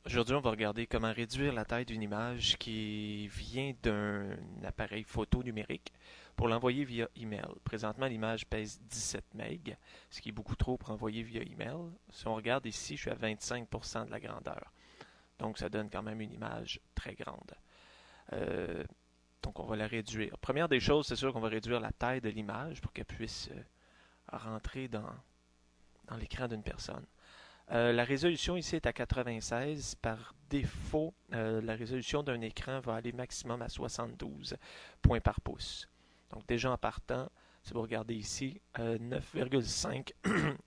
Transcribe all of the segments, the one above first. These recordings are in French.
Aujourd'hui, on va regarder comment réduire la taille d'une image qui vient d'un appareil photo numérique pour l'envoyer via email. Présentement, l'image pèse 17 MB, ce qui est beaucoup trop pour envoyer via email. Si on regarde ici, je suis à 25% de la grandeur. Donc, ça donne quand même une image très grande. Euh, donc, on va la réduire. Première des choses, c'est sûr qu'on va réduire la taille de l'image pour qu'elle puisse rentrer dans l'écran d'une personne. La résolution ici est à 96. Par défaut, la résolution d'un écran va aller maximum à 72 points par pouce. Donc déjà en partant, si vous regardez ici, 9,5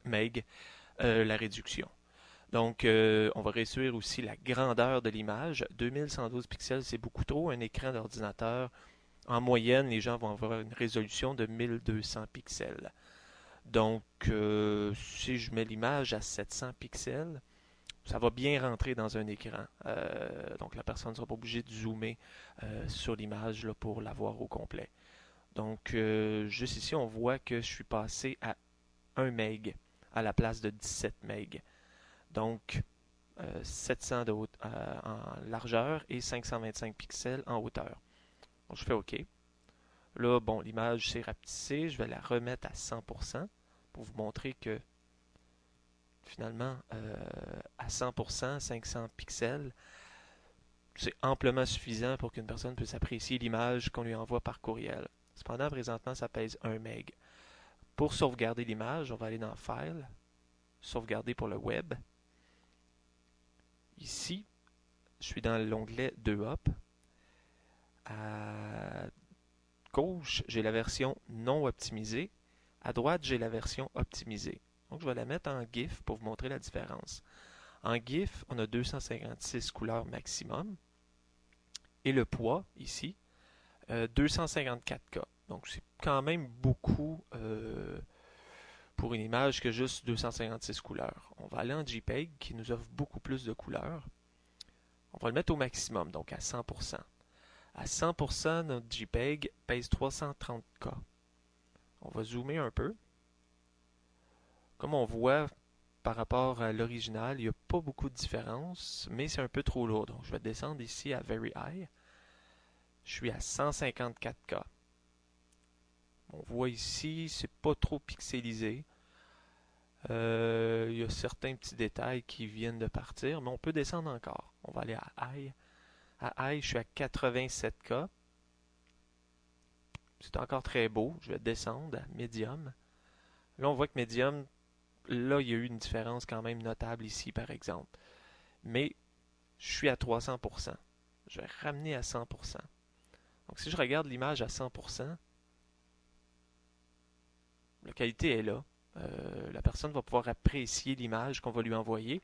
MB la réduction. Donc on va réduire aussi la grandeur de l'image. 2112 pixels, c'est beaucoup trop. Un écran d'ordinateur, en moyenne, les gens vont avoir une résolution de 1200 pixels. Donc, si je mets l'image à 700 pixels, ça va bien rentrer dans un écran. Donc, la personne ne sera pas obligée de zoomer sur l'image là, pour la voir au complet. Donc, juste ici, on voit que je suis passé à 1 MB à la place de 17 MB. Donc, 700 en largeur et 525 pixels en hauteur. Donc, je fais OK. Là, bon, l'image s'est rapetissée. Je vais la remettre à 100% pour vous montrer que finalement, à 100%, 500 pixels, c'est amplement suffisant pour qu'une personne puisse apprécier l'image qu'on lui envoie par courriel. Cependant, présentement, ça pèse 1 MB. Pour sauvegarder l'image, on va aller dans File, Sauvegarder pour le web. Ici, je suis dans l'onglet 2Up. À gauche, j'ai la version non optimisée. À droite, j'ai la version optimisée. Donc, je vais la mettre en GIF pour vous montrer la différence. En GIF, on a 256 couleurs maximum. Et le poids, ici, 254K. Donc, c'est quand même beaucoup pour une image que juste 256 couleurs. On va aller en JPEG, qui nous offre beaucoup plus de couleurs. On va le mettre au maximum, donc à 100%. À 100%, notre JPEG pèse 330K. On va zoomer un peu. Comme on voit, par rapport à l'original, il n'y a pas beaucoup de différence, mais c'est un peu trop lourd. Donc, je vais descendre ici à Very High. Je suis à 154K. On voit ici, c'est pas trop pixelisé. Il y a certains petits détails qui viennent de partir, mais on peut descendre encore. On va aller à High. À High, je suis à 87K. C'est encore très beau. Je vais descendre à Medium. Là, on voit que Medium, là, il y a eu une différence quand même notable ici, par exemple. Mais je suis à 300%. Je vais ramener à 100%. Donc, si je regarde l'image à 100%, la qualité est là. La personne va pouvoir apprécier l'image qu'on va lui envoyer.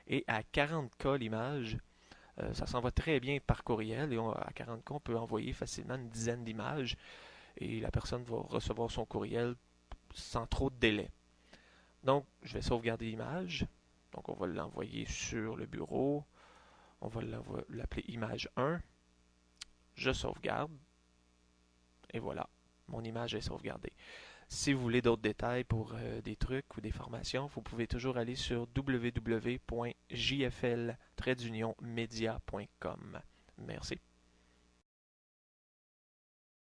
Et à 40K l'image, ça s'en va très bien par courriel. Et à 40K, on peut envoyer facilement une dizaine d'images. Et la personne va recevoir son courriel sans trop de délai. Donc, je vais sauvegarder l'image. Donc, on va l'envoyer sur le bureau. On va l'appeler image 1. Je sauvegarde. Et voilà, mon image est sauvegardée. Si vous voulez d'autres détails pour des trucs ou des formations, vous pouvez toujours aller sur www.jfl-media.com. Merci.